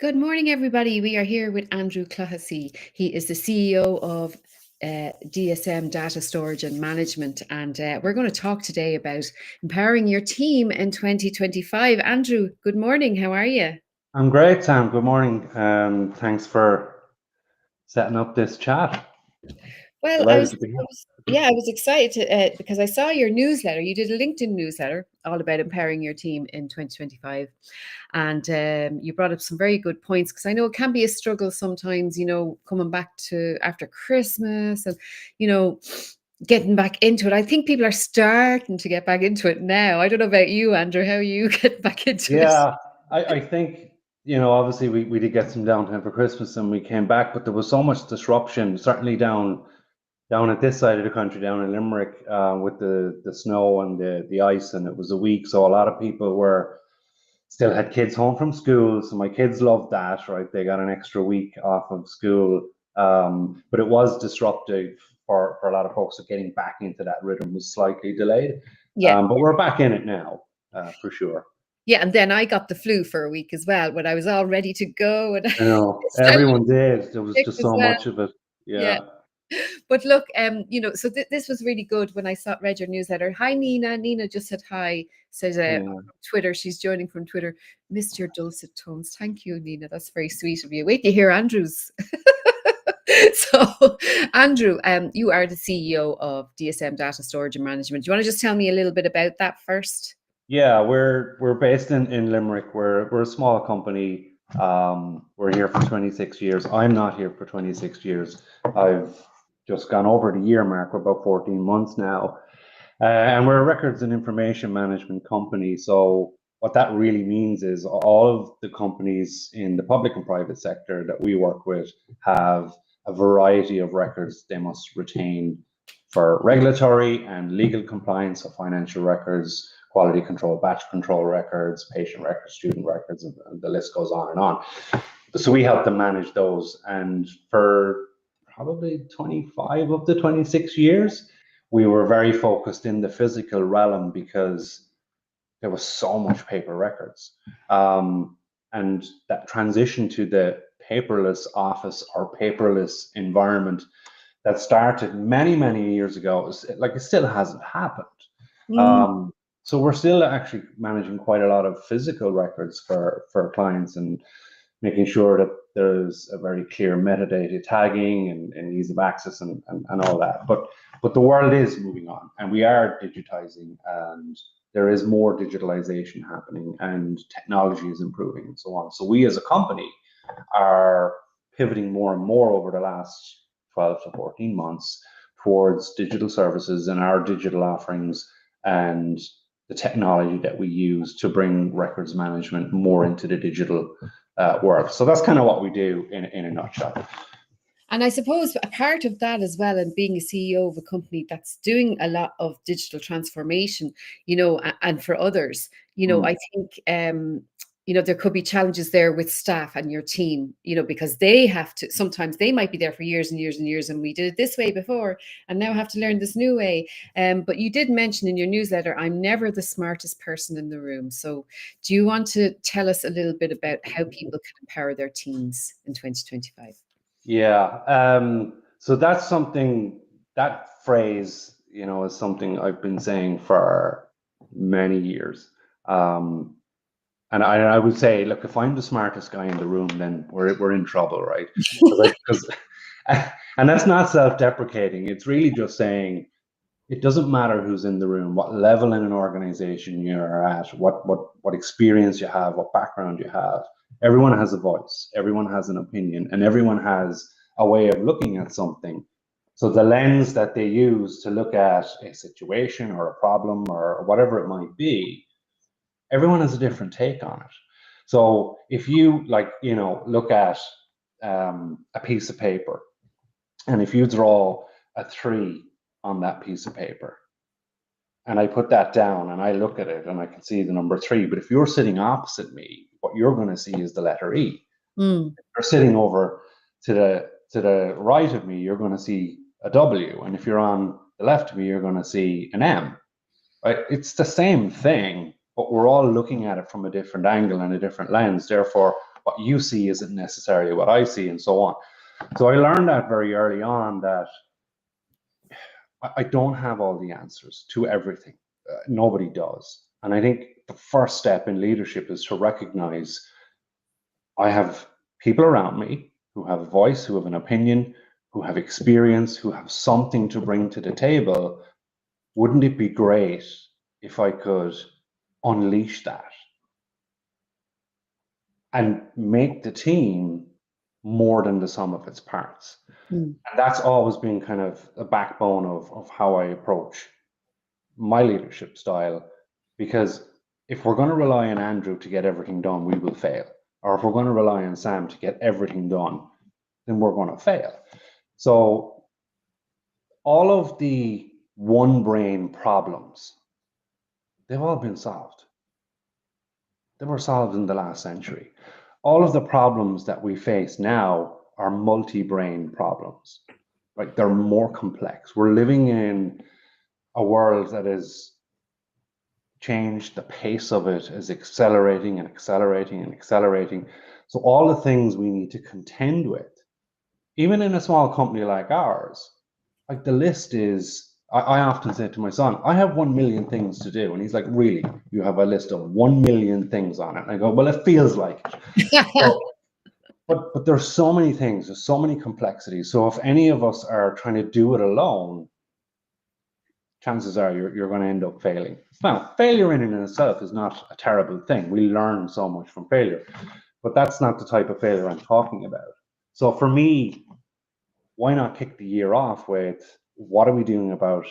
Good morning, everybody. We are here with Andrew Clohessy. He is the CEO of DSM Data Storage and Management, and we're going to talk today about empowering your team in 2025. Andrew, good morning. How are you? I'm great, Sam. Good morning. Thanks for setting up this chat. Well, Delighted to be here. I was excited because I saw your newsletter. You did a LinkedIn newsletter all about empowering your team in 2025. And you brought up some very good points because I know it can be a struggle sometimes, coming back to after Christmas and, getting back into it. I think people are starting to get back into it now. I don't know about you, Andrew. How are you getting back into it? Yeah, I think, obviously we did get some downtime for Christmas and we came back, but there was so much disruption, certainly down at this side of the country, down in Limerick, with the snow and the ice, and it was a week. So a lot of people were still had kids home from school. So my kids loved that, right? They got an extra week off of school. But it was disruptive for a lot of folks. So getting back into that rhythm was slightly delayed. Yeah. But we're back in it now, for sure. Yeah, and then I got the flu for a week as well when I was all ready to go. And I know I started everyone did. There was sick just as so well. much of it. Yeah. Yeah. But look, so this was really good when I read your newsletter. Hi, Nina. Nina just said hi. Says Yeah. Twitter. She's joining from Twitter. Missed your dulcet tones. Thank you, Nina. That's very sweet of you. Wait to hear Andrew's. So, Andrew, you are the CEO of DSM Data Storage and Management. Do you want to just tell me a little bit about that first? Yeah, we're based in Limerick. We're a small company. We're here for 26 years. I'm not here for 26 years. I've just gone over the year mark. We're about 14 months now. And we're a records and information management company. So what that really means is all of the companies in the public and private sector that we work with have a variety of records they must retain for regulatory and legal compliance, so financial records, quality control, batch control records, patient records, student records, and the list goes on and on. So we help them manage those. And for probably 25 of the 26 years, we were very focused in the physical realm because there was so much paper records. And that transition to the paperless office or paperless environment that started many, many years ago, it still hasn't happened. So we're still actually managing quite a lot of physical records for clients and making sure that there's a very clear metadata tagging and ease of access and all that. But the world is moving on and we are digitizing and there is more digitalization happening and technology is improving and so on. So we as a company are pivoting more and more over the last 12 to 14 months towards digital services and our digital offerings and the technology that we use to bring records management more into the digital world. So that's kind of what we do in a nutshell. And I suppose a part of that as well, and being a CEO of a company that's doing a lot of digital transformation, and for others, I think, there could be challenges there with staff and your team, because they have to, sometimes they might be there for years and years and years, and we did it this way before, and now have to learn this new way. But you did mention in your newsletter, I'm never the smartest person in the room. So do you want to tell us a little bit about how people can empower their teams in 2025? Yeah. So that's something, that phrase, is something I've been saying for many years. And I would say, look, if I'm the smartest guy in the room, then we're in trouble, right? And that's not self-deprecating. It's really just saying it doesn't matter who's in the room, what level in an organization you're at, what experience you have, what background you have. Everyone has a voice, everyone has an opinion, and everyone has a way of looking at something. So the lens that they use to look at a situation or a problem or whatever it might be, everyone has a different take on it. So if you look at a piece of paper, and if you draw a 3 on that piece of paper, and I put that down and I look at it and I can see the number 3, but if you're sitting opposite me, what you're going to see is the letter E. If you're sitting over to the right of me, you're going to see a W, and if you're on the left of me, you're going to see an M. Right? It's the same thing, but we're all looking at it from a different angle and a different lens. Therefore, what you see isn't necessarily what I see, and so on. So I learned that very early on, that I don't have all the answers to everything. Nobody does. And I think the first step in leadership is to recognize I have people around me who have a voice, who have an opinion, who have experience, who have something to bring to the table. Wouldn't it be great if I could unleash that and make the team more than the sum of its parts? And that's always been kind of a backbone of how I approach my leadership style, because if we're going to rely on Andrew to get everything done, we will fail. Or if we're going to rely on Sam to get everything done, then we're going to fail. So all of the one brain problems, they've all been solved. They were solved in the last century. All of the problems that we face now are multi-brain problems. Like, they're more complex. We're living in a world that is changed. The pace of it is accelerating and accelerating and accelerating. So all the things we need to contend with, even in a small company like ours, like, the list is, I often say to my son, I have 1 million things to do. And he's like, really? You have a list of 1 million things on it? And I go, well, it feels like it. So, but there's so many things, there's so many complexities. So if any of us are trying to do it alone, chances are you're going to end up failing. Now, failure in and itself is not a terrible thing. We learn so much from failure, but that's not the type of failure I'm talking about. So for me, why not kick the year off with, what are we doing about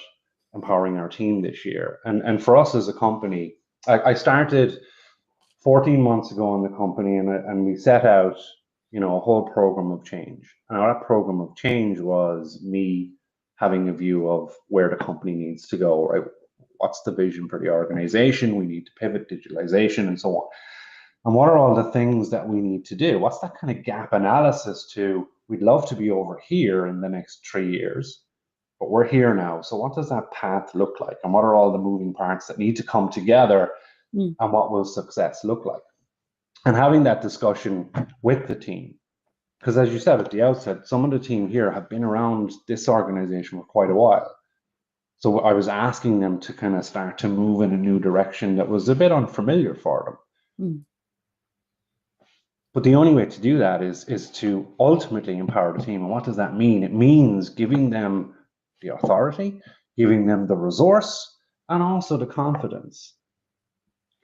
empowering our team this year? And for us as a company, I started 14 months ago in the company, and we set out, a whole program of change. And that program of change was me having a view of where the company needs to go, right? What's the vision for the organization? We need to pivot, digitalization, and so on. And what are all the things that we need to do? What's that kind of gap analysis to, we'd love to be over here in the next 3 years, but we're here now. So what does that path look like? And what are all the moving parts that need to come together? And what will success look like? And having that discussion with the team, because as you said at the outset, some of the team here have been around this organization for quite a while. So I was asking them to kind of start to move in a new direction that was a bit unfamiliar for them. But the only way to do that is to ultimately empower the team. And what does that mean? It means giving them the authority, giving them the resource, and also the confidence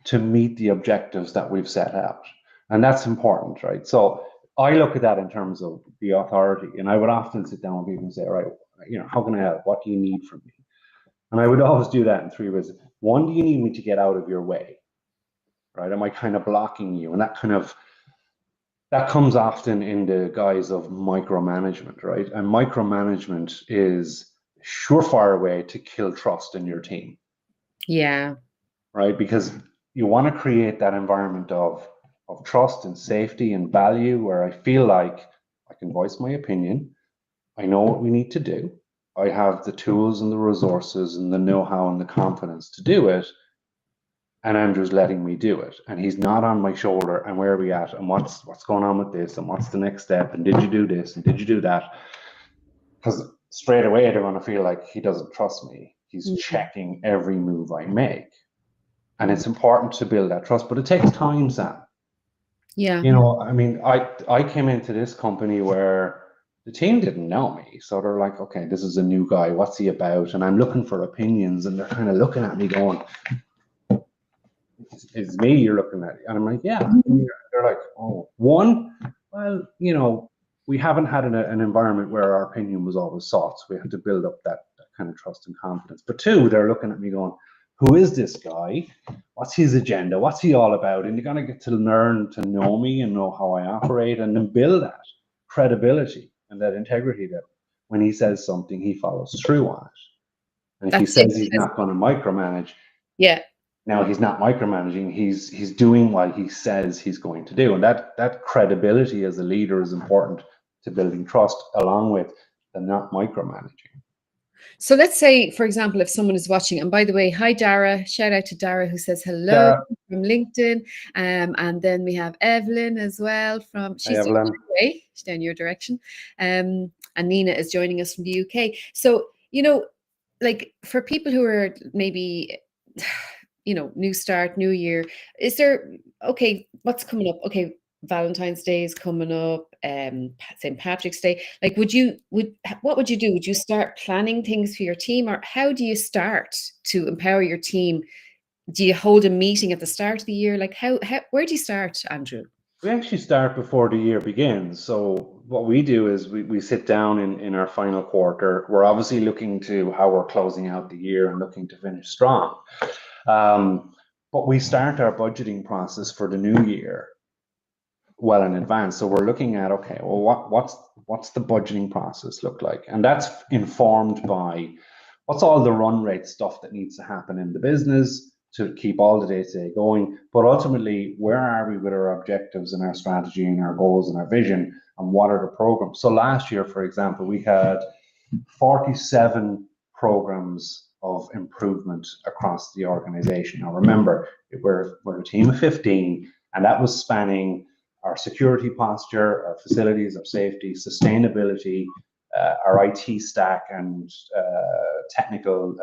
to meet the objectives that we've set out. And that's important, right? So I look at that in terms of the authority, and I would often sit down with people and say, all right, how can I help? What do you need from me? And I would always do that in 3 ways. One, do you need me to get out of your way? Right? Am I kind of blocking you? And that comes often in the guise of micromanagement, right? And micromanagement is a surefire way to kill trust in your team. Yeah. Right? Because you want to create that environment of trust and safety and value, where I feel like I can voice my opinion. I know what we need to do. I have the tools and the resources and the know-how and the confidence to do it. And Andrew's letting me do it. And he's not on my shoulder, and where are we at? And what's going on with this? And what's the next step? And did you do this? And did you do that? Because straight away they're going to feel like he doesn't trust me. He's checking every move I make. And it's important to build that trust, but it takes time, Sam. Yeah. I mean, I came into this company where the team didn't know me. So they're like, okay, this is a new guy. What's he about? And I'm looking for opinions, and they're kind of looking at me going, it's me you're looking at. And I'm like, yeah. They're like, oh, one, well, we haven't had an environment where our opinion was always sought. So we had to build up that kind of trust and confidence. But two, they're looking at me going, who is this guy? What's his agenda? What's he all about? And you're going to get to learn to know me and know how I operate, and then build that credibility and that integrity that when he says something, he follows through on it. And if he says he's not going to micromanage, now he's not micromanaging, he's doing what he says he's going to do. And that credibility as a leader is important to building trust, along with the not micromanaging. So let's say, for example, if someone is watching, and by the way, hi Dara, shout out to Dara who says hello Dara, from LinkedIn. And then we have Evelyn as well hi she's down Evelyn. your way, she's down your direction. And Nina is joining us from the UK. So, you know, like for people who are maybe, you know, new start, new year, is there, okay, what's coming up? Okay, Valentine's Day is coming up, St. Patrick's Day. Like, what would you do? Would you start planning things for your team, or how do you start to empower your team? Do you hold a meeting at the start of the year? Like, where do you start, Andrew? We actually start before the year begins. So what we do is we sit down in our final quarter. We're obviously looking to how we're closing out the year and looking to finish strong. But we start our budgeting process for the new year well in advance. So we're looking at, okay, well, what's the budgeting process look like? And that's informed by what's all the run rate stuff that needs to happen in the business to keep all the day-to-day going. But ultimately, where are we with our objectives and our strategy and our goals and our vision, and what are the programs? So last year, for example, we had 47 programs of improvement across the organization. Now remember, we're a team of 15, and that was spanning our security posture, our facilities, our safety, sustainability, our IT stack and technical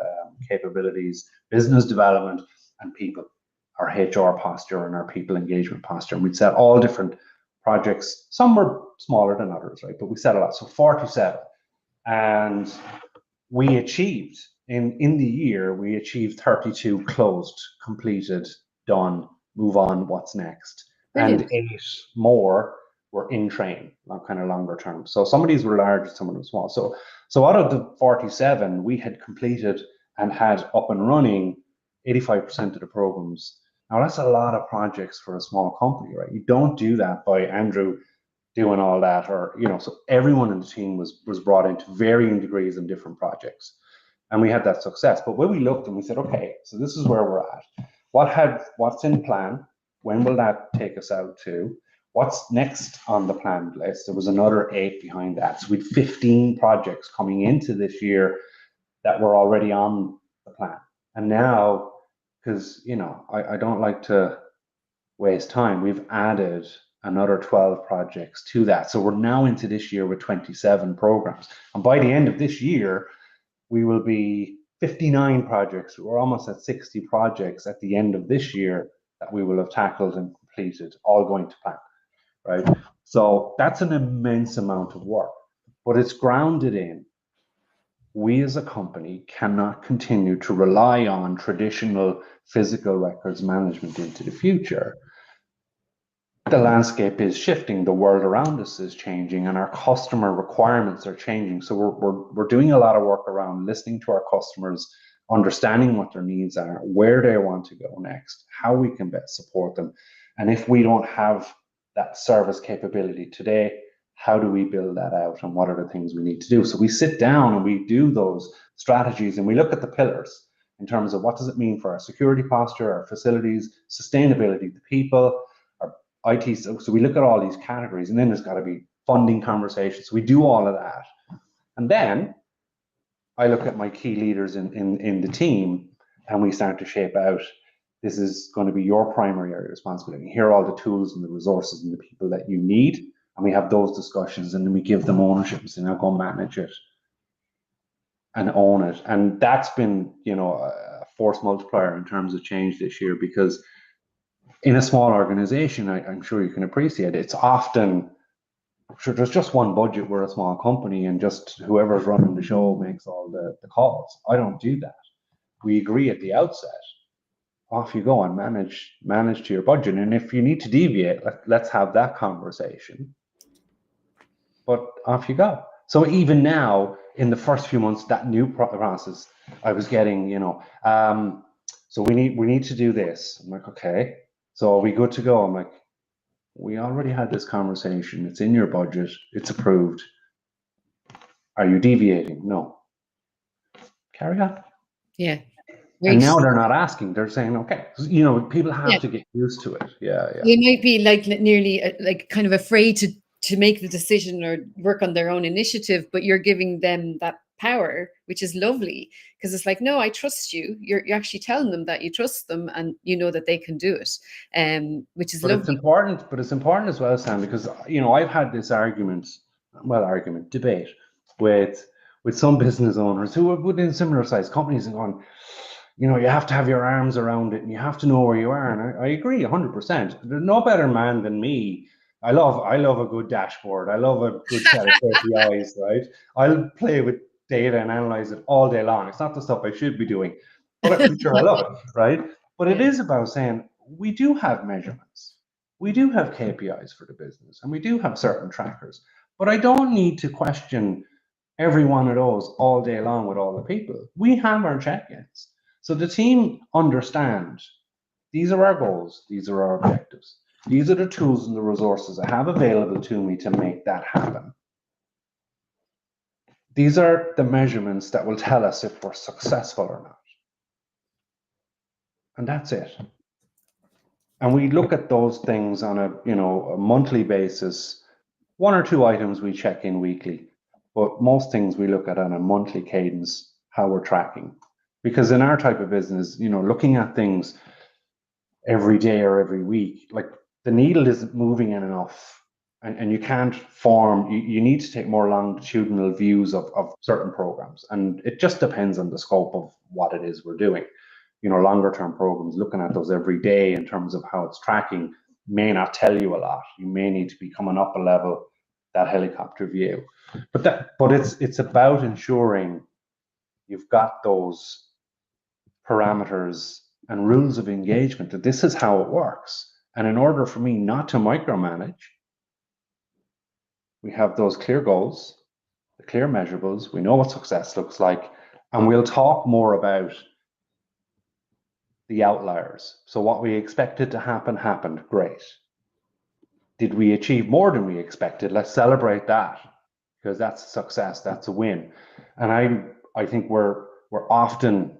capabilities, business development, and people, our HR posture and our people engagement posture. And we'd set all different projects. Some were smaller than others, right? But we set a lot. So 47. And we achieved, in the year, we achieved 32 closed, completed, done, move on, what's next. Brilliant. And 8 more were in train, kind of longer term. So some of these were large, some of them small. So out of the 47, we had completed and had up and running 85% of the programs. Now that's a lot of projects for a small company, right? You don't do that by Andrew doing all that, or so everyone in the team was brought into varying degrees in different projects, and we had that success. But when we looked and we said, okay, so this is where we're at. What's in plan? When will that take us out to? What's next on the planned list? There was another 8 behind that. So we had 15 projects coming into this year that were already on the plan. And now, because I don't like to waste time, we've added another 12 projects to that. So we're now into this year with 27 programs. And by the end of this year, we will be 59 projects. We're almost at 60 projects at the end of this year that we will have tackled and completed, all going to plan, right? So that's an immense amount of work, but it's grounded in we as a company cannot continue to rely on traditional physical records management into the future. The landscape is shifting, the world around us is changing, and our customer requirements are changing. So we're doing a lot of work around listening to our customers, understanding what their needs are, where they want to go next, how we can best support them. And if we don't have that service capability today, how do we build that out, and what are the things we need to do? So we sit down and we do those strategies, and we look at the pillars in terms of what does it mean for our security posture, our facilities, sustainability, the people, IT. So we look at all these categories, and then there's got to be funding conversations. So we do all of that. And then I look at my key leaders in the team, and we start to shape out, this is going to be your primary area of responsibility. Here are all the tools and the resources and the people that you need. And we have those discussions, and then we give them ownership and say, now go manage it and own it. And that's been, a force multiplier in terms of change this year, because in a small organization, I'm sure you can appreciate it's often, sure, there's just one budget. We're a small company, and just whoever's running the show makes all the calls. I don't do that. We agree at the outset. Off you go and manage to your budget. And if you need to deviate, let's have that conversation. But off you go. So even now, in the first few months, that new process, I was getting, so we need to do this. I'm like, okay. So are we good to go? I'm like, we already had this conversation. It's in your budget. It's approved. Are you deviating? No. Carry on. Yeah. And now they're not asking. They're saying, okay. People have to get used to it. Yeah. They might be like nearly like kind of afraid to make the decision or work on their own initiative, but you're giving them that power, which is lovely, because it's like, no, I trust you. You're actually telling them that you trust them and you know that they can do it, which is lovely. It's important as well, Sam, because I've had this debate with some business owners who are within similar sized companies and going, you have to have your arms around it and you have to know where you are. And I agree 100%. There's no better man than me. I love a good dashboard. I love a good set of KPIs, right? I'll play with data and analyze it all day long. It's not the stuff I should be doing, but I'm sure I love it, right? But it is about saying we do have measurements. We do have KPIs for the business and we do have certain trackers, but I don't need to question every one of those all day long with all the people. We have our check-ins. So the team understand these are our goals, these are our objectives. These are the tools and the resources I have available to me to make that happen. These are the measurements that will tell us if we're successful or not. And that's it. And we look at those things on a monthly basis. One or two items we check in weekly, but most things we look at on a monthly cadence, how we're tracking. Because in our type of business, looking at things every day or every week, like the needle isn't moving in enough, and you can't form. You need to take more longitudinal views of certain programs, and it just depends on the scope of what it is we're doing. Longer term programs, looking at those every day in terms of how it's tracking may not tell you a lot. You may need to be coming up a level, that helicopter view. But it's about ensuring you've got those parameters and rules of engagement, that this is how it works. And in order for me not to micromanage, we have those clear goals, the clear measurables, we know what success looks like, and we'll talk more about the outliers. So what we expected to happen happened, great. Did we achieve more than we expected? Let's celebrate that, because that's a success, that's a win. And I think we're often,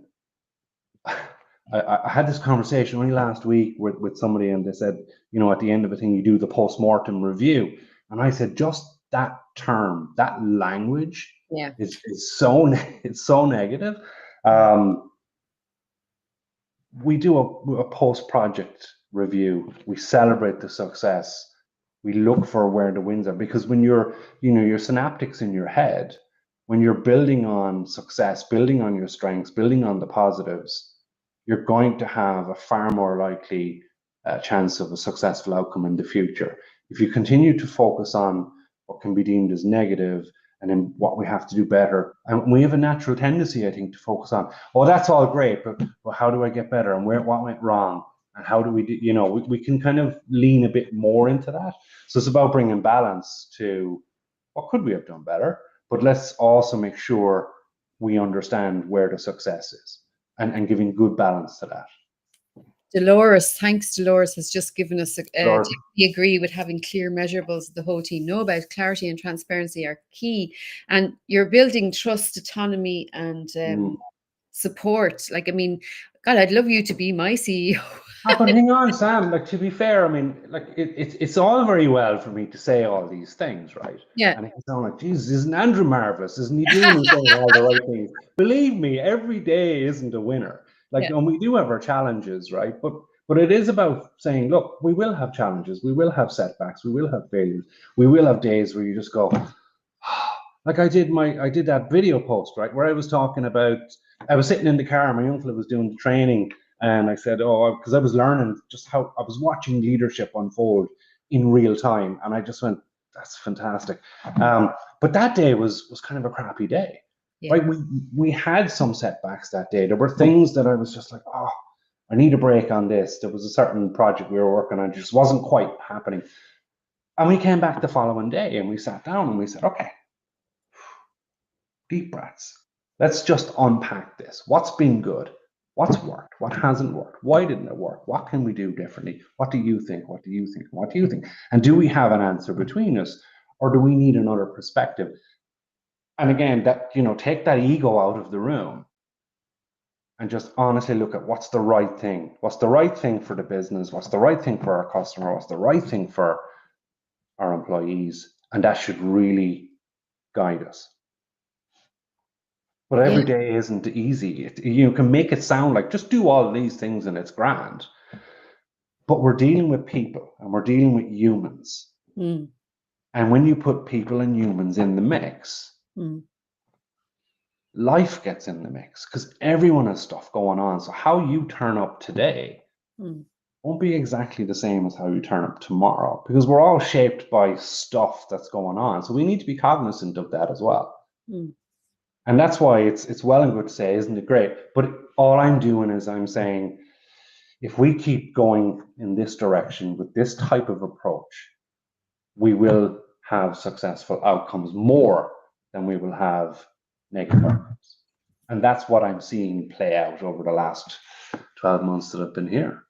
I had this conversation only last week with somebody, and they said, at the end of a thing, you do the post-mortem review. And I said, just that term, that language, is so negative. We do a post-project review. We celebrate the success. We look for where the wins are, because when your synaptics in your head, when you're building on success, building on your strengths, building on the positives, you're going to have a far more likely chance of a successful outcome in the future. If you continue to focus on what can be deemed as negative and then what we have to do better, and we have a natural tendency, I think, to focus on, oh, that's all great, but how do I get better, and what went wrong, and how do we do, we can kind of lean a bit more into that. So it's about bringing balance to what could we have done better, but let's also make sure we understand where the success is, and giving good balance to that. Dolores, thanks. Dolores has just given us we agree with having clear measurables. The whole team know about clarity and transparency are key, and you're building trust, autonomy, and support. Like, I mean, God, I'd love you to be my CEO. But hang on, Sam. Like, to be fair, I mean, like it's all very well for me to say all these things, right? Yeah. And it can sound like, Jesus, isn't Andrew marvelous? Isn't he doing all the right things? Believe me, every day isn't a winner. Like, and we do have our challenges, right? But it is about saying, look, we will have challenges, we will have setbacks, we will have failures, we will have days where you just go, like I did that video post, right, where I was talking about, I was sitting in the car, my uncle was doing the training, and I said, because I was learning just how I was watching leadership unfold in real time, and I just went, that's fantastic. But that day was kind of a crappy day. Yeah. Right, we had some setbacks that day. There were things that I was just like, oh, I need a break on this. There was a certain project we were working on, just wasn't quite happening. And we came back the following day and we sat down and we said, okay, deep breaths. Let's just unpack this. What's been good? What's worked? What hasn't worked? Why didn't it work? What can we do differently? What do you think? What do you think? What do you think? And do we have an answer between us, or do we need another perspective? And again, that, take that ego out of the room and just honestly look at what's the right thing. What's the right thing for the business? What's the right thing for our customer? What's the right thing for our employees? And that should really guide us. But Yeah. every day isn't easy. You can make it sound like just do all these things and it's grand. But we're dealing with people and we're dealing with humans. Mm. And when you put people and humans in the mix, Mm. life gets in the mix because everyone has stuff going on. So how you turn up today Mm. won't be exactly the same as how you turn up tomorrow because we're all shaped by stuff that's going on. So we need to be cognizant of that as well. Mm. And that's why it's well and good to say, isn't it great? But all I'm doing is I'm saying, if we keep going in this direction with this type of approach, we will have successful outcomes more than we will have negative outcomes. And that's what I'm seeing play out over the last 12 months that I've been here.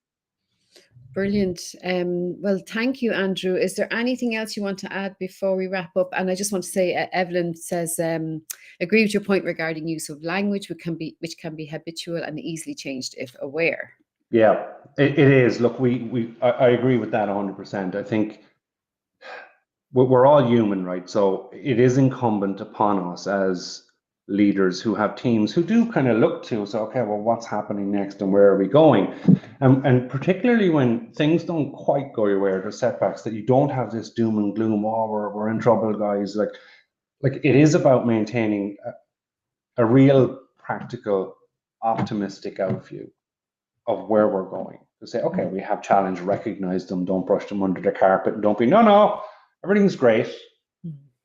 Brilliant. Well, thank you, Andrew. Is there anything else you want to add before we wrap up? And I just want to say, Evelyn says, agree with your point regarding use of language, which can be habitual and easily changed if aware. Yeah, it is. Look, I agree with that 100%. I think we're all human, right? So it is incumbent upon us as leaders who have teams who do kind of look to, so, okay, well, what's happening next and where are we going? And particularly when things don't quite go your way or there's setbacks, that you don't have this doom and gloom, oh, we're in trouble, guys. Like it is about maintaining a real practical, optimistic outview of where we're going. To say, okay, we have challenge, recognize them, don't brush them under the carpet, and don't be, no, everything's great.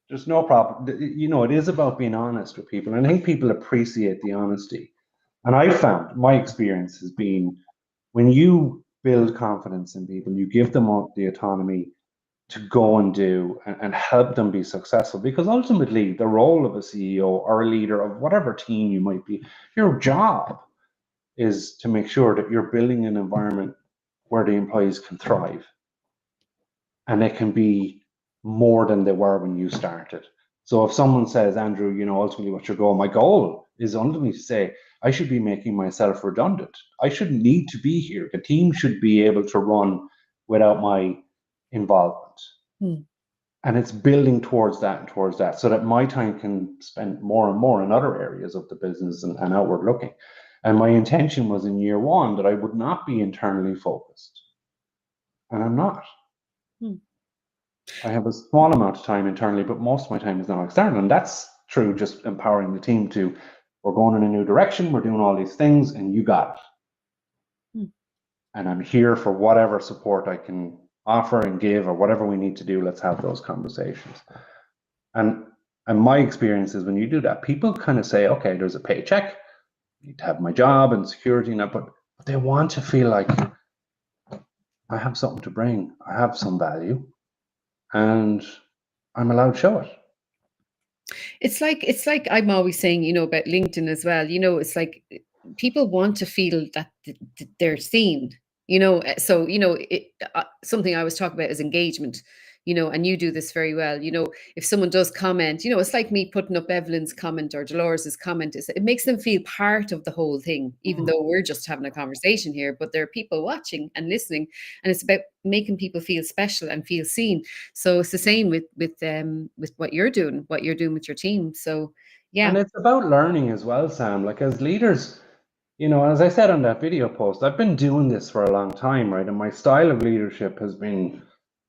There's no problem. You know, it is about being honest with people. And I think people appreciate the honesty. And I found my experience has been when you build confidence in people, you give them the autonomy to go and do and help them be successful. Because ultimately, the role of a CEO or a leader of whatever team you might be, your job is to make sure that you're building an environment where the employees can thrive and they can be more than they were when you started. So if someone says, Andrew, you know, ultimately what your goal, my goal is ultimately to say, I should be making myself redundant. I shouldn't need to be here. The team should be able to run without my involvement. And it's building towards that so that my time can spend more and more in other areas of the business and outward looking. And my intention was in year one that I would not be internally focused. And I'm not. I have a small amount of time internally, but most of my time is now external. And that's through just empowering the team to, we're going in a new direction, we're doing all these things, and you got it. And I'm here for whatever support I can offer and give, or whatever we need to do. Let's have those conversations. And my experience is when you do that, people kind of say, okay, there's a paycheck, I need to have my job and security, and that, but they want to feel like I have something to bring, I have some value, and I'm allowed to show it. It's like I'm always saying, you know, about LinkedIn as well. You know, it's like people want to feel that they're seen. You know, so you know, something I always talk about is engagement. You know, and you do this very well. You know, if someone does comment, you know, it's like me putting up Evelyn's comment or Dolores's comment. It makes them feel part of the whole thing, even though we're just having a conversation here. But there are people watching and listening, and it's about making people feel special and feel seen. So it's the same with what you're doing with your team. So yeah. And it's about learning as well, Sam. Like as leaders, you know, as I said on that video post, I've been doing this for a long time, right? And my style of leadership has been,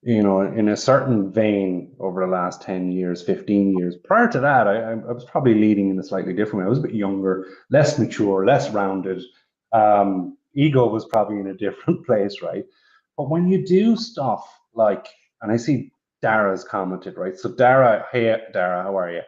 you know, in a certain vein over the last 10 years, 15 years. Prior to that, I was probably leading in a slightly different way. I was a bit younger, less mature, less rounded. Ego was probably in a different place, right? But when you do stuff like, and I see Dara's commented, right? So Dara, hey, Dara, how are you?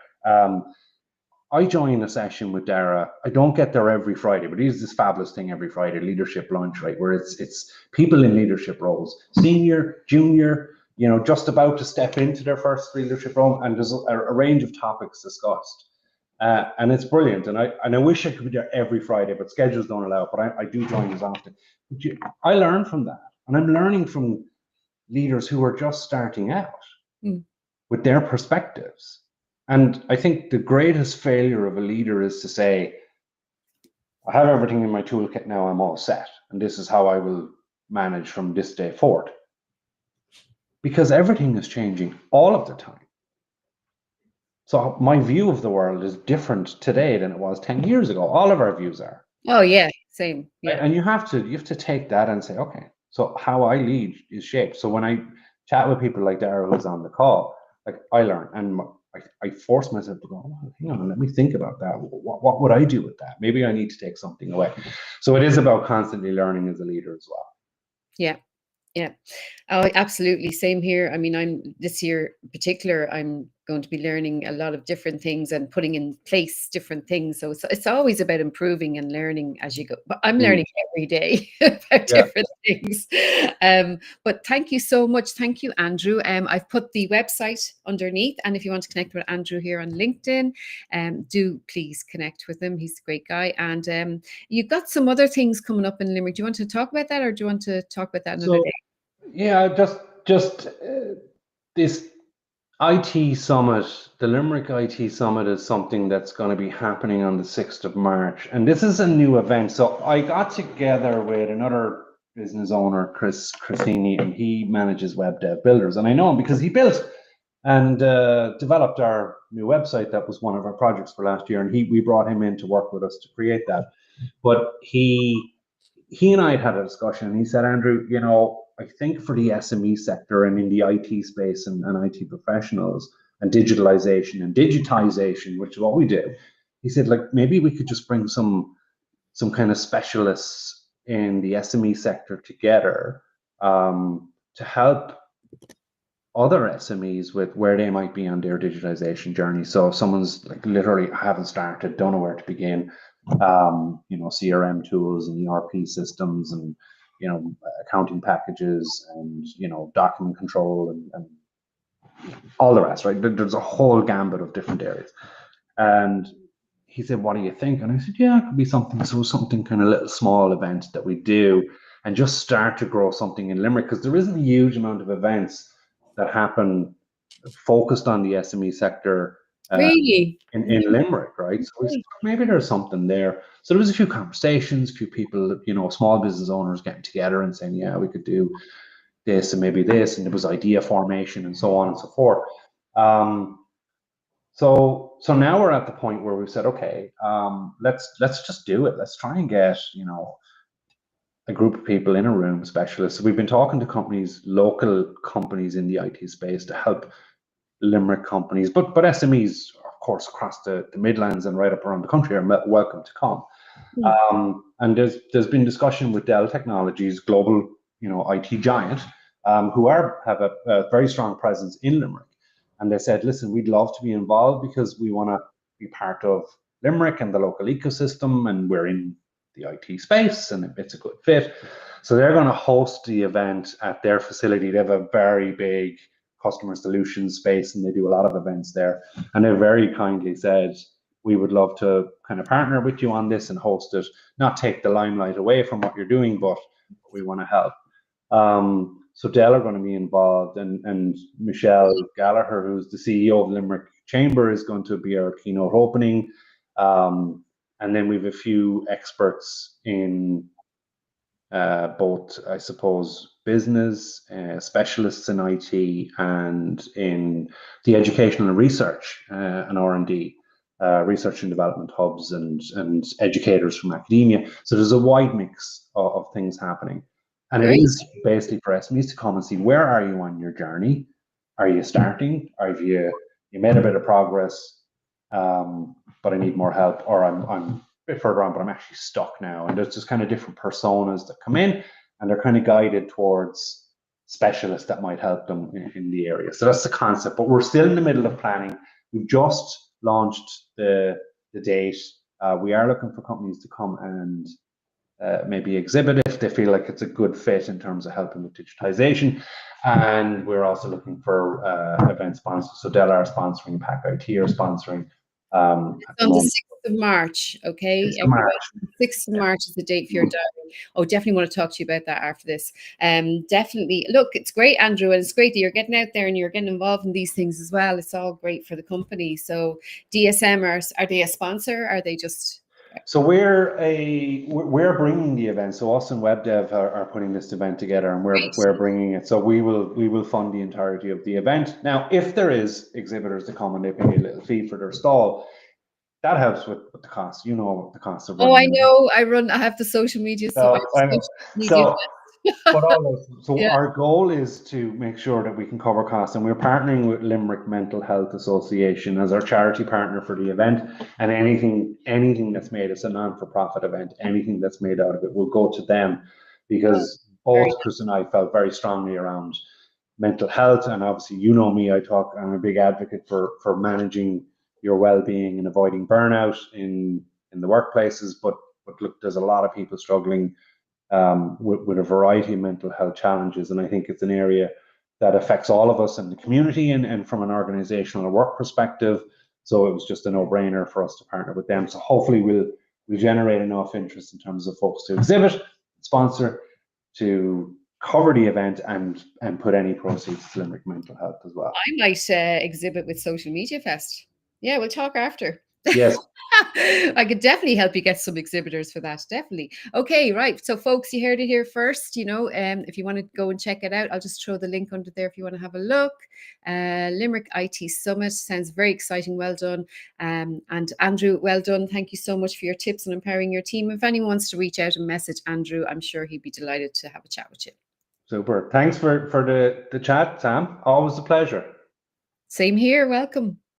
I join a session with Dara. I don't get there every Friday, but he's this fabulous thing every Friday, leadership lunch, right? Where it's people in leadership roles, senior, junior, you know, just about to step into their first leadership role, and there's a range of topics discussed. And it's brilliant. And I wish I could be there every Friday, but schedules don't allow it. But I do join as often. I learn from that. And I'm learning from leaders who are just starting out with their perspectives. And I think the greatest failure of a leader is to say, I have everything in my toolkit now, I'm all set. And this is how I will manage from this day forward. Because everything is changing all of the time. So my view of the world is different today than it was 10 years ago. All of our views are. Oh yeah, same. Right? Yeah. And you have to take that and say, okay, so how I lead is shaped. So when I chat with people like Dara who's on the call, like I learn and I force myself to go, oh, hang on, let me think about that. What would I do with that? Maybe I need to take something away. So it is about constantly learning as a leader as well. Yeah. Yeah. Oh, absolutely. Same here. I mean, I'm this year in particular, I'm going to be learning a lot of different things and putting in place different things. So it's always about improving and learning as you go. But I'm Mm, learning every day about yeah. different things. But thank you so much. Thank you, Andrew. I've put the website underneath. And if you want to connect with Andrew here on LinkedIn, do please connect with him. He's a great guy. And you've got some other things coming up in Limerick. Do you want to talk about that, or do you want to talk about that another So day? yeah, just this IT Summit, the Limerick IT Summit is something that's going to be happening on the 6th of March. And this is a new event. So I got together with another business owner, Chris Christini, and he manages Web Dev Builders. And I know him because he built and developed our new website. That was one of our projects for last year. And we brought him in to work with us to create that. But he and I had a discussion, and he said, Andrew, I think for the SME sector and in the IT space and IT professionals and digitalization and digitization, which is what we do, he said, like, maybe we could just bring some kind of specialists in the SME sector together to help other SMEs with where they might be on their digitization journey. So if someone's like literally haven't started, don't know where to begin, CRM tools and ERP systems and, accounting packages and, document control and all the rest, right? There's a whole gambit of different areas. And he said, what do you think? And I said, yeah, it could be something kind of little small event that we do and just start to grow something in Limerick, because there isn't a huge amount of events that happen focused on the SME sector Really? in Limerick, right? So we said, maybe there's something there. So there was a few conversations, a few people, small business owners getting together and saying, yeah, we could do this and maybe this, and there was idea formation and so on and so forth. So now we're at the point where we've said, okay, let's just do it. Let's try and get a group of people in a room, specialists. So we've been talking to companies, local companies in the IT space, to help Limerick companies, but SMEs, of course, across the Midlands and right up around the country are welcome to come. And there's been discussion with Dell Technologies, global IT giant, who have a very strong presence in Limerick, and they said, listen, we'd love to be involved because we want to be part of Limerick and the local ecosystem, and we're in the IT space and it's a good fit. So they're going to host the event at their facility. They have a very big customer solutions space and they do a lot of events there. And they very kindly said, we would love to kind of partner with you on this and host it, not take the limelight away from what you're doing, but we want to help. So Dell are going to be involved, and Michelle Gallagher, who's the CEO of Limerick Chamber, is going to be our keynote opening. And then we have a few experts in both, I suppose, business, specialists in IT, and in the educational and research and R&D, research and development hubs, and educators from academia. So there's a wide mix of things happening. And it Great. is basically for SMEs to come and see, where are you on your journey? Are you starting? Have you made a bit of progress, but I need more help, or I'm a bit further on, but I'm actually stuck now. And there's just kind of different personas that come in, and they're kind of guided towards specialists that might help them in the area. So that's the concept, but we're still in the middle of planning. We've just launched the date. We are looking for companies to come and maybe exhibit if they feel like it's a good fit in terms of helping with digitization. And we're also looking for event sponsors. So Dell are sponsoring, Pack IT are sponsoring. On the 6th of March, okay? 6th of March. 6th of March is the date for your diary. Oh, definitely want to talk to you about that after this. Definitely. Look, it's great, Andrew, and it's great that you're getting out there and you're getting involved in these things as well. It's all great for the company. So DSM, are they a sponsor? Are they just... So we're bringing the event. So us and WebDev are putting this event together, and we're bringing it. So we will fund the entirety of the event. Now, if there is exhibitors that come and they pay a little fee for their stall, that helps with the cost. You know the cost of running. Oh, I know. I have the social media. I know. So, but Yeah. our goal is to make sure that we can cover costs, and we're partnering with Limerick Mental Health Association as our charity partner for the event. And anything that's made, it's a non-for-profit event, anything that's made out of it will go to them, because both Chris and I felt very strongly around mental health. And obviously, you know me, I'm a big advocate for managing your well-being and avoiding burnout in the workplaces. But look, there's a lot of people struggling with a variety of mental health challenges. And I think it's an area that affects all of us in the community and from an organizational work perspective. So it was just a no-brainer for us to partner with them. So hopefully we'll generate enough interest in terms of folks to exhibit, sponsor, to cover the event, and put any proceeds to Limerick Mental Health as well. I might exhibit with Social Media Fest. Yeah, we'll talk after. Yes. I could definitely help you get some exhibitors for that. Definitely. Okay, right. So folks, you heard it here first. If you want to go and check it out, I'll just throw the link under there if you want to have a look. Limerick IT Summit sounds very exciting. Well done. And Andrew, well done. Thank you so much for your tips and empowering your team. If anyone wants to reach out and message Andrew, I'm sure he'd be delighted to have a chat with you. Super. Thanks for the chat, Sam. Always a pleasure. Same here. Welcome.